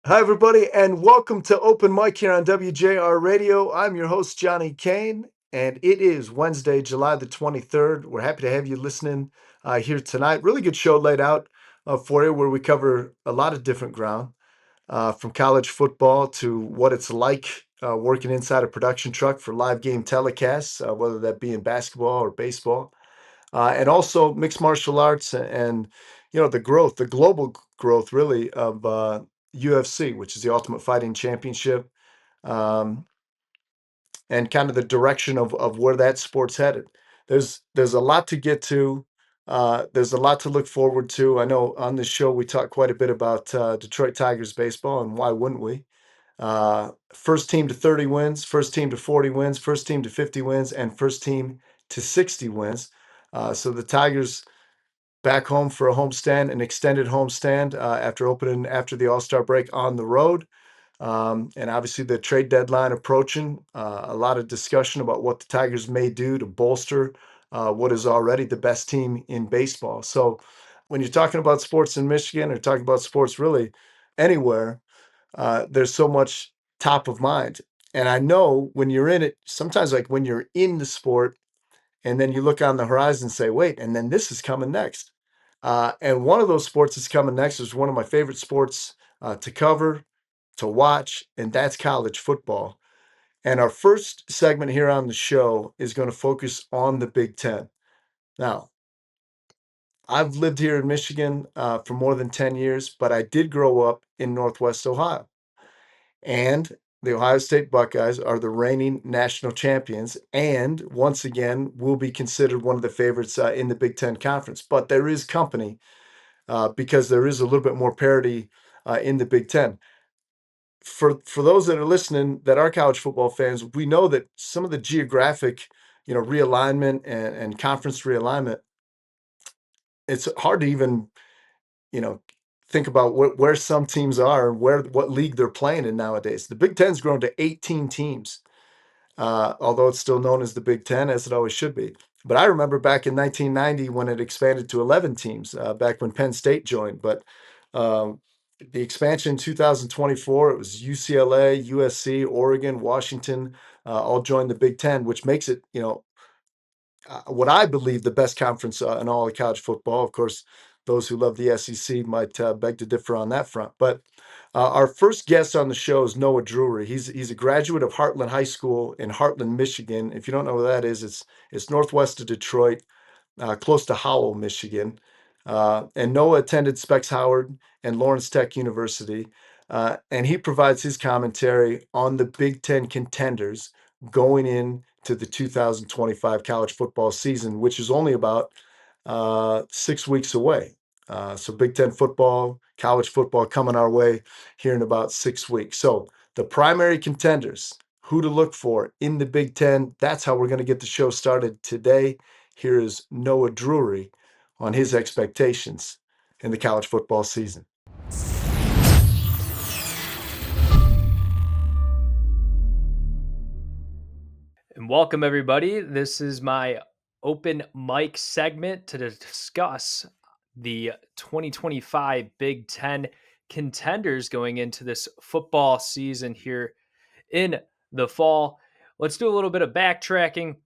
Hi, everybody, and welcome to Open Mic here on WJR Radio. I'm your host, Johnny Kane, and it is Wednesday, July the 23rd. We're happy to have you listening here tonight. Really good show laid out for you where we cover a lot of different ground, from college football to what it's like working inside a production truck for live game telecasts, whether that be in basketball or baseball, and also mixed martial arts and the global growth really of UFC, which is the Ultimate Fighting Championship, um, and kind of the direction of where that sport's headed. There's a lot to get to. There's a lot to look forward to. I know on this show we talk quite a bit about Detroit Tigers baseball, and why wouldn't we? First team to 30 wins, first team to 40 wins, first team to 50 wins, and first team to 60 wins. So the Tigers back home for a homestand, an extended homestand after opening after the All-Star break on the road. And obviously the trade deadline approaching, a lot of discussion about what the Tigers may do to bolster what is already the best team in baseball. So when you're talking about sports in Michigan or talking about sports really anywhere, there's so much top of mind. And I know when you're in it, sometimes like when you're in the sport and then you look on the horizon and say, wait, and then this is coming next. And one of those sports that's coming next is one of my favorite sports to cover, to watch, and that's college football. And our first segment here on the show is going to focus on the Big Ten. Now, I've lived here in Michigan for more than 10 years, but I did grow up in Northwest Ohio. And the Ohio State Buckeyes are the reigning national champions, and once again will be considered one of the favorites in the Big Ten Conference. But there is company because there is a little bit more parity in the Big Ten. For those that are listening that are college football fans, we know that some of the geographic, realignment and conference realignment, it's hard to even, you know, think about where some teams are and what league they're playing in nowadays. The Big Ten's grown to 18 teams, although it's still known as the Big Ten, as it always should be. But I remember back in 1990 when it expanded to 11 teams, back when Penn State joined. But um, the expansion in 2024, it was UCLA, USC, Oregon, Washington, all joined the Big Ten, which makes it, what I believe the best conference in all of college football. Of course, those who love the SEC might beg to differ on that front. But our first guest on the show is Noah Drury. He's a graduate of Heartland High School in Heartland, Michigan. If you don't know where that is, it's northwest of Detroit, close to Howell, Michigan. And Noah attended Specs Howard and Lawrence Tech University, and he provides his commentary on the Big Ten contenders going into the 2025 college football season, which is only about 6 weeks away. So Big Ten football, college football coming our way here in about 6 weeks. So the primary contenders, who to look for in the Big Ten. That's how we're going to get the show started today. Here is Noah Drury on his expectations in the college football season. And welcome, everybody. This is my open mic segment to discuss the 2025 Big Ten contenders going into this football season here in the fall. Let's do a little bit of backtracking.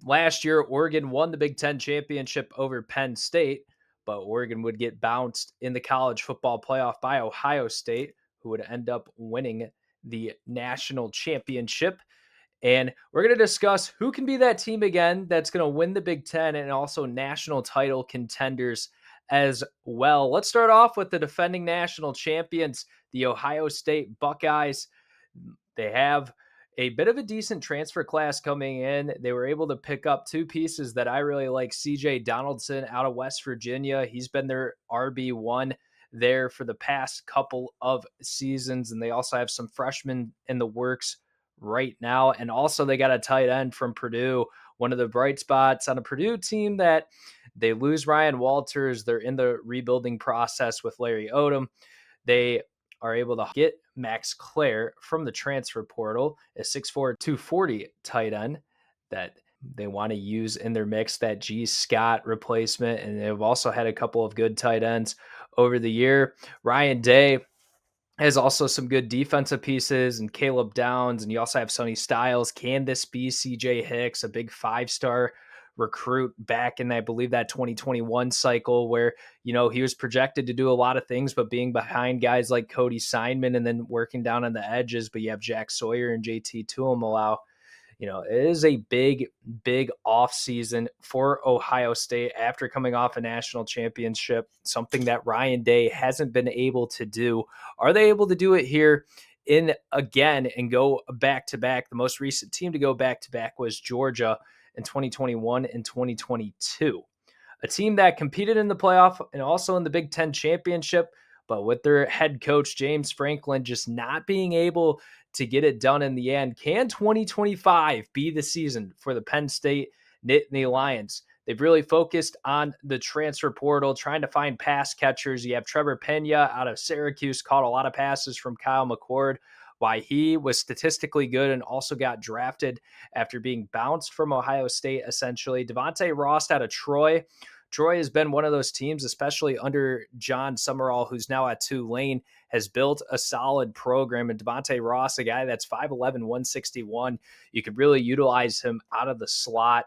Last year, Oregon won the Big Ten championship over Penn State, but Oregon would get bounced in the college football playoff by Ohio State, who would end up winning the national championship. And we're going to discuss who can be that team again that's going to win the Big Ten and also national title contenders as well. Let's start off with the defending national champions, the Ohio State Buckeyes. They have a bit of a decent transfer class coming in. They were able to pick up two pieces that I really like. CJ Donaldson out of West Virginia. He's been their RB1 there for the past couple of seasons. And they also have some freshmen in the works right now. And also they got a tight end from Purdue, one of the bright spots on a Purdue team that they lose Ryan Walters. They're in the rebuilding process with Larry Odom. They are able to get Max Clare from the transfer portal, a 6'4", 240 tight end that they want to use in their mix, that G. Scott replacement. And they've also had a couple of good tight ends over the year. Ryan Day, Has also some good defensive pieces and Caleb Downs, and you also have Sonny Styles. Can this be CJ Hicks, a big 5-star recruit back in, I believe, that 2021 cycle where, he was projected to do a lot of things, but being behind guys like Cody Simon and then working down on the edges, but you have Jack Sawyer and JT Tuimoloau. It is a big, big off season for Ohio State after coming off a national championship, something that Ryan Day hasn't been able to do. Are they able to do it here in again and go back to back? The most recent team to go back to back was Georgia in 2021 and 2022, a team that competed in the playoff and also in the Big Ten championship, but with their head coach, James Franklin, just not being able to get it done in the end. Can 2025 be the season for the Penn State Nittany Lions? They've really focused on the transfer portal, trying to find pass catchers. You have Trevor Pena out of Syracuse, caught a lot of passes from Kyle McCord. Why he was statistically good and also got drafted after being bounced from Ohio State, essentially. Devontae Ross out of Troy. Troy has been one of those teams, especially under John Summerall, who's now at Tulane, has built a solid program. And Devontae Ross, a guy that's 5'11", 161, you could really utilize him out of the slot.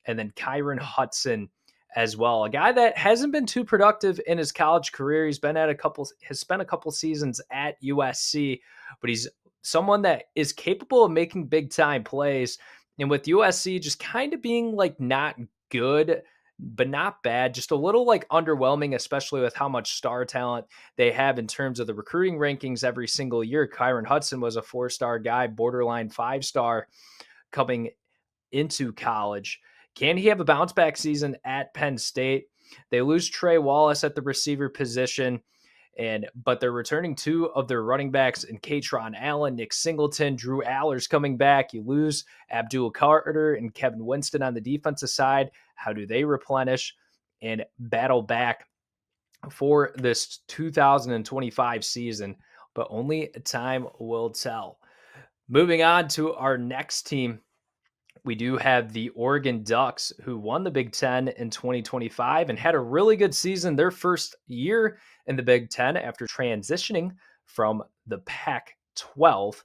And then Kyron Hudson as well, a guy that hasn't been too productive in his college career. He's been has spent a couple seasons at USC, but he's someone that is capable of making big time plays. And with USC just kind of being like not good, but not bad, just a little like underwhelming, especially with how much star talent they have in terms of the recruiting rankings every single year. Kyron Hudson was a 4-star guy, borderline 5-star coming into college. Can he have a bounce back season at Penn State? They lose Trey Wallace at the receiver position, but they're returning 2 of their running backs in Katron Allen, Nick Singleton, Drew Allers coming back. You lose Abdul Carter and Kevin Winston on the defensive side. How do they replenish and battle back for this 2025 season? But only time will tell. Moving on to our next team, we do have the Oregon Ducks, who won the Big Ten in 2025 and had a really good season their first year in the Big Ten after transitioning from the Pac 12.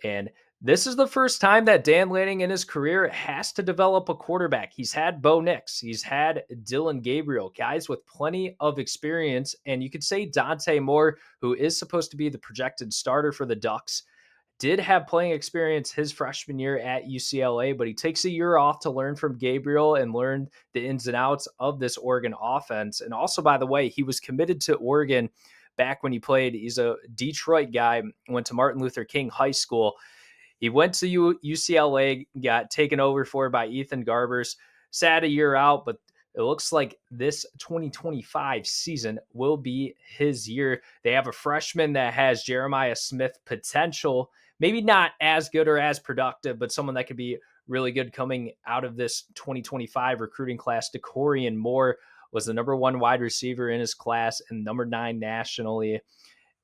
And this is the first time that Dan Lanning in his career has to develop a quarterback. He's had Bo Nix, he's had Dylan Gabriel, guys with plenty of experience. And you could say Dante Moore, who is supposed to be the projected starter for the Ducks, did have playing experience his freshman year at UCLA, but he takes a year off to learn from Gabriel and learn the ins and outs of this Oregon offense. And also, by the way, he was committed to Oregon back when he played. He's a Detroit guy, went to Martin Luther King High School. He went to UCLA, got taken over for by Ethan Garbers, sat a year out, but it looks like this 2025 season will be his year. They have a freshman that has Jeremiah Smith potential, maybe not as good or as productive, but someone that could be really good coming out of this 2025 recruiting class. DeCorian Moore was the number 1 wide receiver in his class and number 9 nationally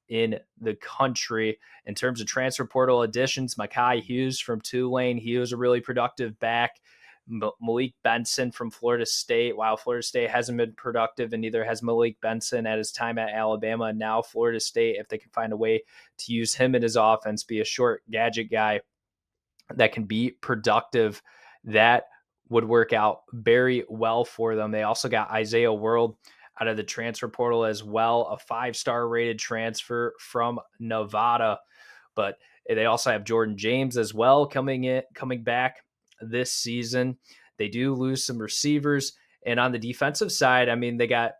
in the country. In terms of transfer portal additions, Mekhi Hughes from Tulane, he was a really productive back. Malik Benson from Florida State. While Florida State hasn't been productive, and neither has Malik Benson at his time at Alabama. And now Florida State, if they can find a way to use him in his offense, be a short gadget guy that can be productive, that would work out very well for them. They also got Isaiah World out of the transfer portal as well, a 5-star rated transfer from Nevada. But they also have Jordan James as well coming back this season. They do lose some receivers. And on the defensive side, I mean, they got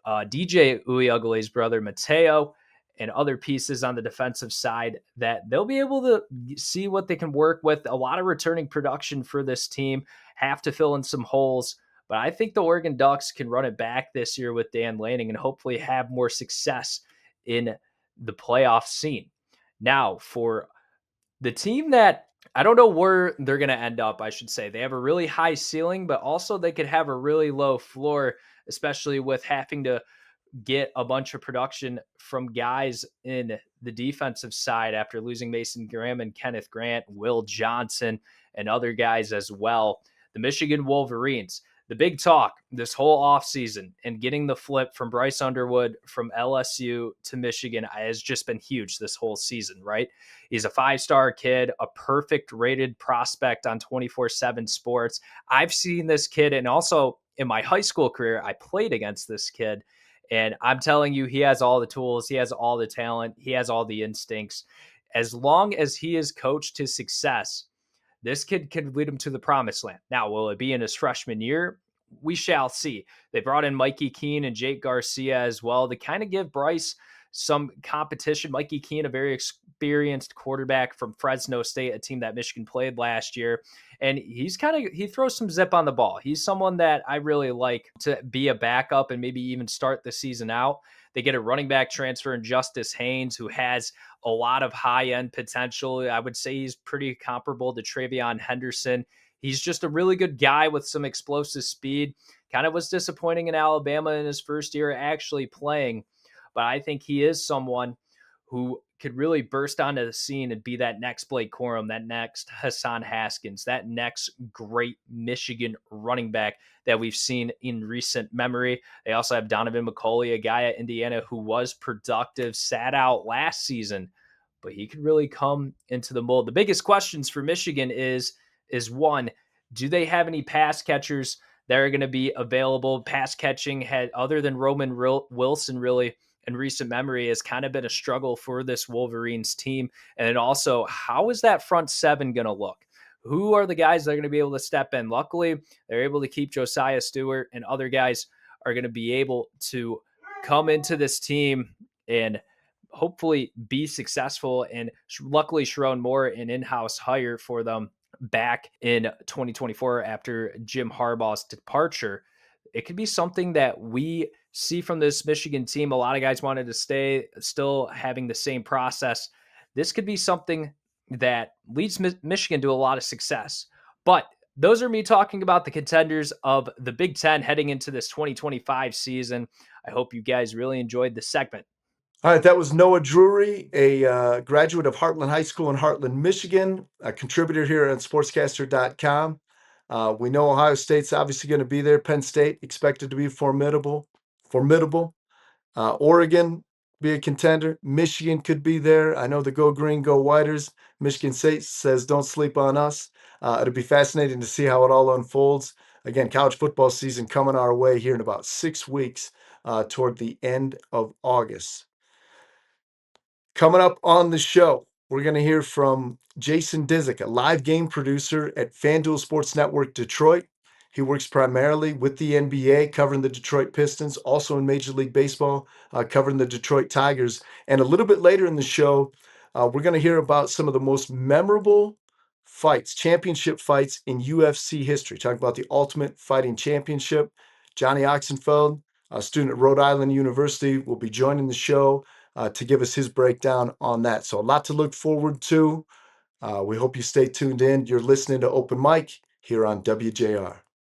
DJ Uiagale's brother, Mateo, and other pieces on the defensive side that they'll be able to see what they can work with. A lot of returning production for this team, have to fill in some holes. But I think the Oregon Ducks can run it back this year with Dan Lanning and hopefully have more success in the playoff scene. Now, for the team that I don't know where they're going to end up, I should say. They have a really high ceiling, but also they could have a really low floor, especially with having to get a bunch of production from guys in the defensive side after losing Mason Graham and Kenneth Grant, Will Johnson, and other guys as well. The Michigan Wolverines, the big talk this whole offseason and getting the flip from Bryce Underwood from LSU to Michigan has just been huge this whole season, right? He's a 5-star kid, a perfect rated prospect on 24/7 Sports. I've seen this kid, and also in my high school career, I played against this kid. And I'm telling you, he has all the tools, he has all the talent, he has all the instincts. As long as he is coached to success, this kid could lead him to the promised land. Now, will it be in his freshman year? We shall see. They brought in Mikey Keene and Jake Garcia as well to kind of give Bryce some competition. Mikey Keene, a very experienced quarterback from Fresno State, a team that Michigan played last year. And he throws some zip on the ball. He's someone that I really like to be a backup and maybe even start the season out. They get a running back transfer in Justice Haynes, who has a lot of high end potential. I would say he's pretty comparable to Travion Henderson. He's just a really good guy with some explosive speed. Kind of was disappointing in Alabama in his first year actually playing, but I think he is someone who could really burst onto the scene and be that next Blake Corum, that next Hassan Haskins, that next great Michigan running back that we've seen in recent memory. They also have Donovan McCulley, a guy at Indiana who was productive, sat out last season, but he could really come into the mold. The biggest questions for Michigan is one, do they have any pass catchers that are going to be available? Pass catching had, other than Roman Wilson, really in recent memory, has kind of been a struggle for this Wolverines team. And then also, how is that front seven going to look? Who are the guys that are going to be able to step in? Luckily, they're able to keep Josiah Stewart, and other guys are going to be able to come into this team and hopefully be successful. And luckily, Sharon Moore, an in-house hire for them back in 2024 after Jim Harbaugh's departure. It could be something that we see from this Michigan team. A lot of guys wanted to stay, still having the same process. This could be something that leads Michigan to a lot of success. But those are me talking about the contenders of the Big Ten heading into this 2025 season. I hope you guys really enjoyed the segment. All right, that was Noah Drury, a graduate of Heartland High School in Heartland, Michigan, a contributor here on sportscaster.com. We know Ohio State's obviously going to be there. Penn State expected to be formidable. Oregon be a contender. Michigan could be there. I know the Go Green, Go Whiters. Michigan State says don't sleep on us. It'll be fascinating to see how it all unfolds. Again, college football season coming our way here in about 6 weeks toward the end of August. Coming up on the show, we're going to hear from Jason Dizick, a live game producer at FanDuel Sports Network Detroit. He works primarily with the NBA, covering the Detroit Pistons, also in Major League Baseball, covering the Detroit Tigers. And a little bit later in the show, we're going to hear about some of the most memorable fights, championship fights in UFC history. Talking about the Ultimate Fighting Championship. Johnny Oxenfeld, a student at Rhode Island University, will be joining the show to give us his breakdown on that. So a lot to look forward to. We hope you stay tuned in. You're listening to Open Mic here on WJR.